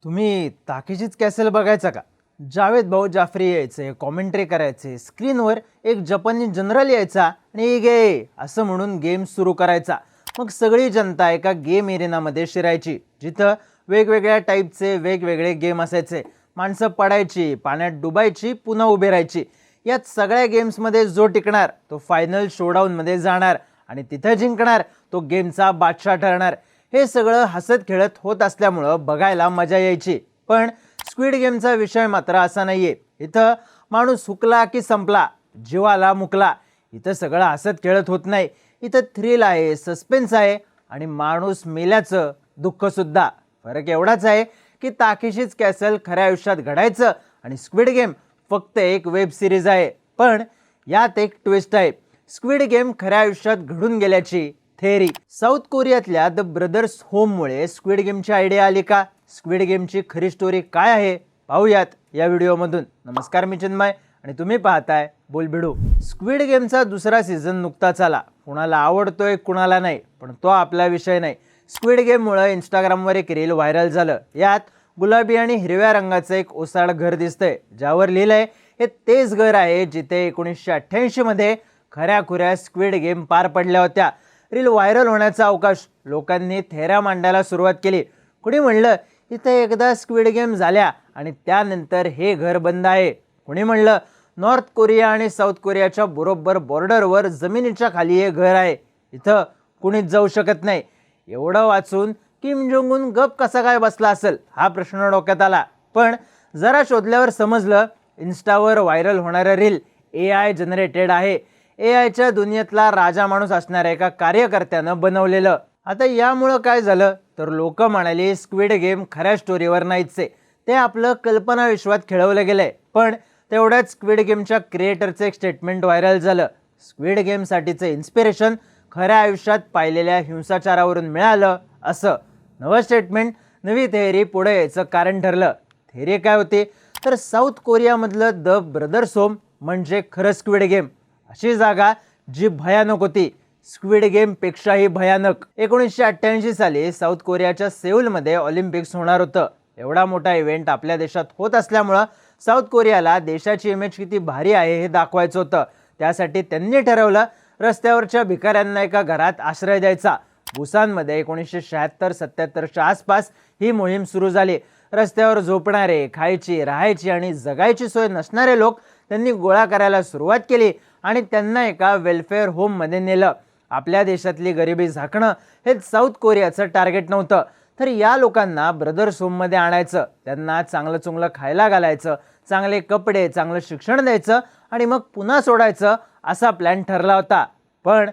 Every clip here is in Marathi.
तुम्ही ताकीचीच कॅसल बघायचा का? जावेद भाऊ जाफरी यायचे, कॉमेंट्री करायचे, स्क्रीनवर एक जपानी जनरल यायचा आणि गे असं म्हणून गेम सुरू करायचा. मग सगळी जनता एका गेम एरिनामध्ये शिरायची, जिथं वेगवेगळ्या टाईपचे वेगवेगळे गेम असायचे. माणसं पडायची, पाण्यात डुबायची, पुन्हा उभी राहायची. यात सगळ्या गेम्समध्ये जो टिकणार तो फायनल शोडाऊनमध्ये जाणार आणि तिथं जिंकणार तो गेमचा बादशाह ठरणार. हे सगळं हसत खेळत होत असल्यामुळं बघायला मजा यायची. पण स्क्विड गेमचा विषय मात्र असा नाहीये. इथं माणूस हुकला की संपला, जीवाला मुकला. इथं सगळं हसत खेळत होत नाही. इथं थ्रिल आहे, सस्पेन्स आहे आणि माणूस मेल्याचं दुःख सुद्धा. फरक एवढाच आहे की ताकीशीच कॅसल खऱ्या आयुष्यात घडायचं आणि स्क्विड गेम फक्त एक वेब सिरीज आहे. पण यात एक ट्विस्ट आहे. स्क्विड गेम खऱ्या आयुष्यात घडून गेल्याची थेअरी. साऊथ कोरियातल्या द ब्रदर्स होममुळे स्क्विड गेमची आयडिया आली का? स्क्विड गेमची खरी स्टोरी काय आहे पाहूयात या व्हिडिओमधून. नमस्कार, मी चिन्मय आणि तुम्ही पाहताय बोलबिडू. स्क्विड गेमचा दुसरा सीझन नुकताच आला. कुणाला आवडतोय कुणाला नाही, पण तो आपला विषय नाही. स्क्विड गेममुळे इंस्टाग्रामवर एक रील व्हायरल झालं. यात गुलाबी आणि हिरव्या रंगाचं एक ओसाड घर दिसतंय, ज्यावर लिहिलंय हे तेच घर आहे जिथे 1988 मध्ये खऱ्या खुऱ्या स्क्विड गेम पार पडल्या होत्या. रील व्हायरल होण्याचा अवकाश लोकांनी थेऱ्या मांडायला सुरुवात केली. कुणी म्हणलं इथे एकदा स्क्विड गेम झाल्या आणि त्यानंतर हे घर बंद आहे. कुणी म्हणलं नॉर्थ कोरिया आणि साऊथ कोरियाच्या बरोबर बॉर्डरवर जमिनीच्या खाली हे घर आहे, इथं कुणीच जाऊ शकत नाही. एवढं वाचून किम जोंग उन गप कसा काय बसला असेल हा प्रश्न डोक्यात आला. पण जरा शोधल्यावर समजलं इन्स्टावर व्हायरल होणारं रील AI जनरेटेड आहे. AIच्या दुनियेतला राजा माणूस असणाऱ्या एका कार्यकर्त्यानं बनवलेलं. आता यामुळं काय झालं तर लोक म्हणाले स्क्विड गेम खऱ्या स्टोरीवर नाहीच आहे, ते आपलं कल्पना विश्वात खेळवलं गेलंय. पण तेवढ्याच स्क्विड गेमच्या क्रिएटरचं एक स्टेटमेंट व्हायरल झालं. स्क्विड गेमसाठीचं इन्स्पिरेशन खऱ्या आयुष्यात पाहिलेल्या हिंसाचारावरून मिळालं असं. नवं स्टेटमेंट, नवी थेअरी पुढे यायचं कारण ठरलं. थेअरी काय होती तर साऊथ कोरियामधलं द ब्रदर्स होम म्हणजे खरं स्क्विड गेम. अशी जागा जी भयानक होती, स्क्विड गेम पेक्षाही भयानक. 1988 साली साऊथ कोरियाच्या सेऊलमध्ये ऑलिम्पिक्स होणार होतं. एवढा मोठा इव्हेंट आपल्या देशात होत असल्यामुळं साऊथ कोरियाला देशाची इमेज किती भारी आहे हे दाखवायचं होतं. त्यासाठी त्यांनी ठरवलं रस्त्यावरच्या भिकाऱ्यांना एका घरात आश्रय द्यायचा. बुसानमध्ये 1976-77च्या आसपास ही मोहीम सुरू झाली. रस्त्यावर झोपणारे, खायची, राहायची आणि जगायची सोय नसणारे लोक त्यांनी गोळा करायला सुरुवात केली आणि त्यांना एका वेलफेअर होममध्ये नेलं. आपल्या देशातली गरिबी झाकणं हेच साऊथ कोरियाचं टार्गेट नव्हतं, तर या लोकांना ब्रदर्स होममध्ये आणायचं, त्यांना चांगलं चुंगलं खायला घालायचं, चांगले कपडे, चांगलं शिक्षण द्यायचं आणि मग पुन्हा सोडायचं असा प्लॅन ठरला होता. पण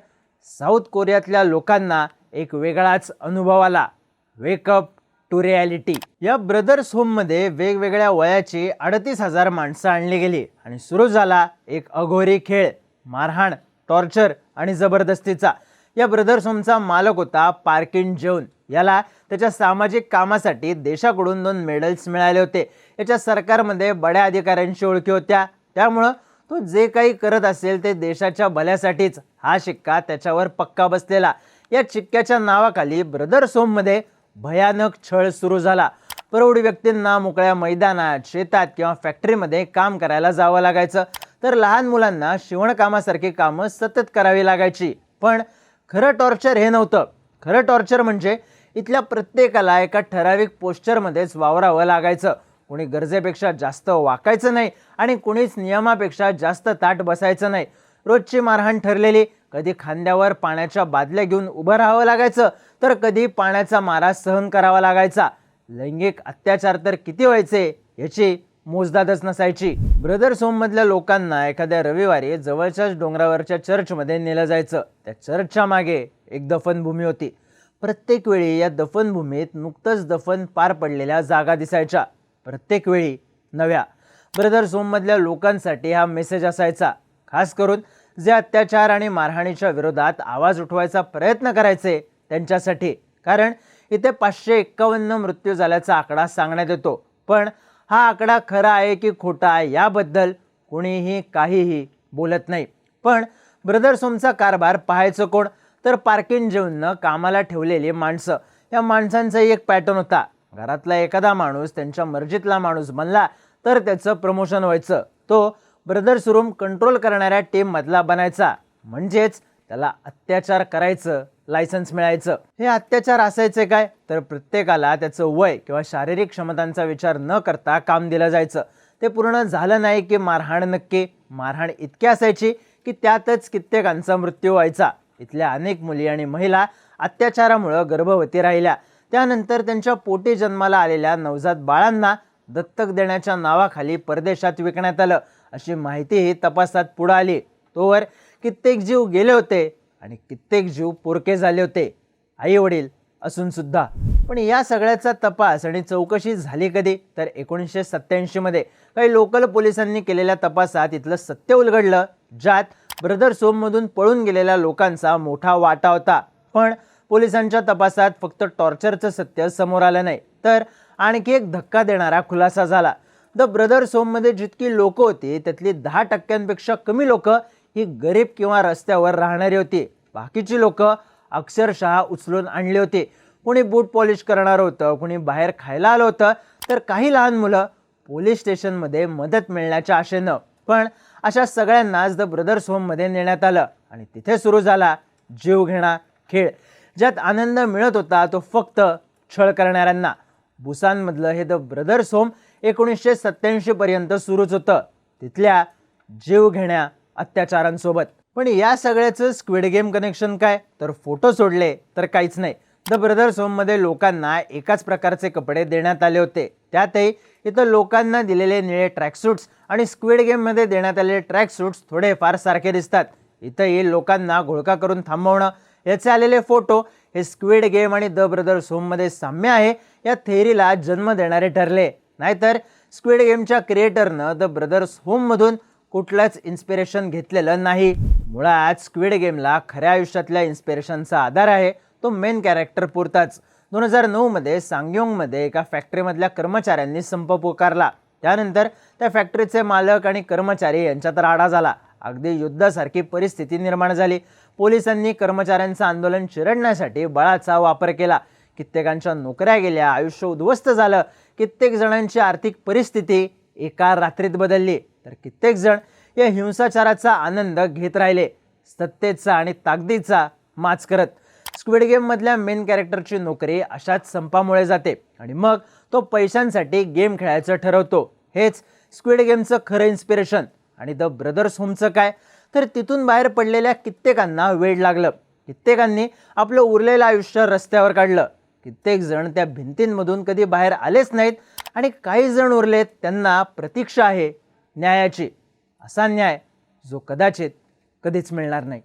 साऊथ कोरियातल्या लोकांना एक वेगळाच अनुभव आला. Wake up to reality. या ब्रदर्स होममध्ये वेगवेगळ्या वयाची 38,000 माणसं आणली गेली आणि सुरू झाला एक अघोरी खेळ, मारहाण, टॉर्चर आणि जबरदस्तीचा. या ब्रदर्स होमचा मालक होता पार्क किन जेऊन. याला त्याच्या सामाजिक कामासाठी देशाकडून 2 मेडल्स मिळाले होते. याच्या सरकारमध्ये बड्या अधिकाऱ्यांशी ओळखी होत्या, त्यामुळं तो जे काही करत असेल ते देशाच्या भल्यासाठीच हा शिक्का त्याच्यावर पक्का बसलेला. या शिक्क्याच्या नावाखाली ब्रदर्स होममध्ये भयानक छळ सुरू झाला. प्रौढ व्यक्तींना मोकळ्या मैदानात, शेतात किंवा फॅक्टरीमध्ये काम करायला जावं लागायचं, तर लहान मुलांना शिवणकामासारखी कामं सतत करावी लागायची. पण खरं टॉर्चर हे नव्हतं. खरं टॉर्चर म्हणजे इथल्या प्रत्येकाला एका ठराविक पोस्चरमध्येच वावरावं लागायचं. कोणी गरजेपेक्षा जास्त वाकायचं नाही आणि कोणीच नियमापेक्षा जास्त ताट बसायचं नाही. रोजची मारहाण ठरलेली. कधी खांद्यावर पाण्याच्या बादल्या घेऊन उभं राहावं लागायचं, तर कधी पाण्याचा मारा सहन करावा लागायचा. लैंगिक अत्याचार तर किती व्हायचे याची मोजदादच नसायची. ब्रदर्स होममधल्या लोकांना एखाद्या रविवारी जवळच्याच डोंगरावरच्या चर्चमध्ये नेलं जायचं. त्या चर्चच्या मागे एक दफनभूमी होती. प्रत्येक वेळी या दफनभूमीत नुकतंच दफन पार पडलेल्या जागा दिसायच्या, प्रत्येक वेळी नव्या. ब्रदर्स होममधल्या लोकांसाठी हा मेसेज असायचा, खास करून जे अत्याचार आणि मारहाणीच्या विरोधात आवाज उठवायचा प्रयत्न करायचे त्यांच्यासाठी. कारण इथे 551 मृत्यू झाल्याचा आकडा सांगण्यात येतो, पण हा आकडा खरा आहे की खोटा याबद्दल कोणीही काहीही बोलत नाही. पण ब्रदर्स होमचा कारभार पाहायचं कोण तर पार्क किन जेऊननं कामाला ठेवलेली माणसं. या माणसांचा एक पॅटर्न होता. घरातला एखादा माणूस त्यांच्या मर्जीतला माणूस बनला तर त्याचं प्रमोशन व्हायचं, तो ब्रदर्स रूम कंट्रोल करणाऱ्या टीम मधला बनायचा, म्हणजेच त्याला अत्याचार करायचं लायसन्स मिळायचं. हे अत्याचार असायचे काय तर प्रत्येकाला त्याचं वय किंवा शारीरिक क्षमतांचा विचार न करता काम दिलं जायचं. ते पूर्ण झालं नाही की मारहाण नक्की. मारहाण इतकी असायची की त्यातच कित्येकांचा मृत्यू व्हायचा. इथल्या अनेक मुली आणि महिला अत्याचारामुळे गर्भवती राहिल्या. त्यानंतर त्यांच्या पोटी जन्माला आलेल्या नवजात बाळांना दत्तक देण्याच्या नावाखाली परदेशात विकण्यात आलं, अशी माहितीही तपासात पुढे आली. तोवर कित्येक जीव गेले होते आणि कित्येक जीव पोरके झाले होते, आई वडील असून सुद्धा. पण या सगळ्याचा तपास आणि चौकशी झाली कधी तर 1987 मध्ये काही लोकल पोलिसांनी केलेल्या तपासात इथलं सत्य उलगडलं, ज्यात ब्रदर्स होम मधून पळून गेलेल्या लोकांचा मोठा वाटा होता. पण पोलिसांच्या तपासात फक्त टॉर्चरचं सत्य समोर आलं नाही, तर आणखी एक धक्का देणारा खुलासा झाला. द ब्रदर्स होम मध्ये जितकी लोक होती त्यातली 10% कमी लोक ही गरीब किंवा रस्त्यावर राहणारी होती. बाकीची लोक अक्षरशः उचलून आणली होती. कोणी बूट पॉलिश करणार होतं, कोणी बाहेर खायला आलं होतं, तर काही लहान मुलं पोलीस स्टेशनमध्ये मदत मिळण्याच्या आशेनं. पण अशा सगळ्यांनाच द ब्रदर्स होममध्ये नेण्यात आलं आणि तिथे सुरू झाला जीवघेणा खेळ. ज्यात आनंद मिळत होता तो फक्त छळ करणाऱ्यांना. बुसानमधलं हे द ब्रदर्स होम 1987 पर्यंत सुरूच होतं, तिथल्या जीवघेण्या अत्याचारांसोबत. पण या सगळ्याचं स्क्विड गेम कनेक्शन काय तर फोटो सोडले तर काहीच नाही. द ब्रदर्स होम मध्ये लोकांना एकाच प्रकारचे कपडे देण्यात आले होते, त्यातही इथं लोकांना दिलेले निळे ट्रॅकसूट्स आणि स्क्विड गेम मध्ये देण्यात आलेले ट्रॅकसूट्स थोडेफार सारखे दिसतात. इथंही लोकांना घोळका करून थांबवणं, याचे आलेले फोटो हे स्क्विड गेम आणि द ब्रदर्स होम मध्ये साम्य आहे या थेअरीला जन्म देणारे ठरले. नाहीतर स्क्विड गेमच्या क्रिएटरनं द ब्रदर्स होम मधून कुठलंच इन्स्पिरेशन घेतलेलं नाही. मुळात स्क्विड गेमला खऱ्या आयुष्यातल्या इन्स्पिरेशनचा आधार आहे तो मेन कॅरेक्टर पुरताच. 2009 मध्ये सांगयोंगमध्ये एका फॅक्टरीमधल्या कर्मचाऱ्यांनी संप पुकारला. त्यानंतर त्या फॅक्टरीचे मालक आणि कर्मचारी यांच्यात राडा झाला. अगदी युद्धासारखी परिस्थिती निर्माण झाली. पोलिसांनी कर्मचाऱ्यांचं आंदोलन चिरडण्यासाठी बळाचा वापर केला. कित्येकांच्या नोकऱ्या गेल्या, आयुष्य उद्ध्वस्त झालं. कित्येक जणांची आर्थिक परिस्थिती एका रात्रीत बदलली, तर कित्येक जण या हिंसाचाराचा आनंद घेत राहिले, सत्तेचा आणि ताकदीचा माच करत. स्क्विड गेम मधल्या मेन कॅरेक्टरची नोकरी अशाच संपामुळे जाते आणि मग तो पैशांसाठी गेम खेळायचं ठरवतो. हेच स्क्विड गेमचं खरं इन्स्पिरेशन. आणि द ब्रदर्स होमचं काय तर तिथून बाहेर पडलेल्या कित्येकांना वेड लागलं. कित्येकांनी आपलं उरलेलं आयुष्य रस्त्यावर काढलं. कित्येक जण त्या भिंतींमधून कधी बाहेर आलेच नाहीत आणि काही जण उरलेत त्यांना प्रतीक्षा आहे न्यायाची. असा न्याय जो कदाचित कधीच मिळणार नाही.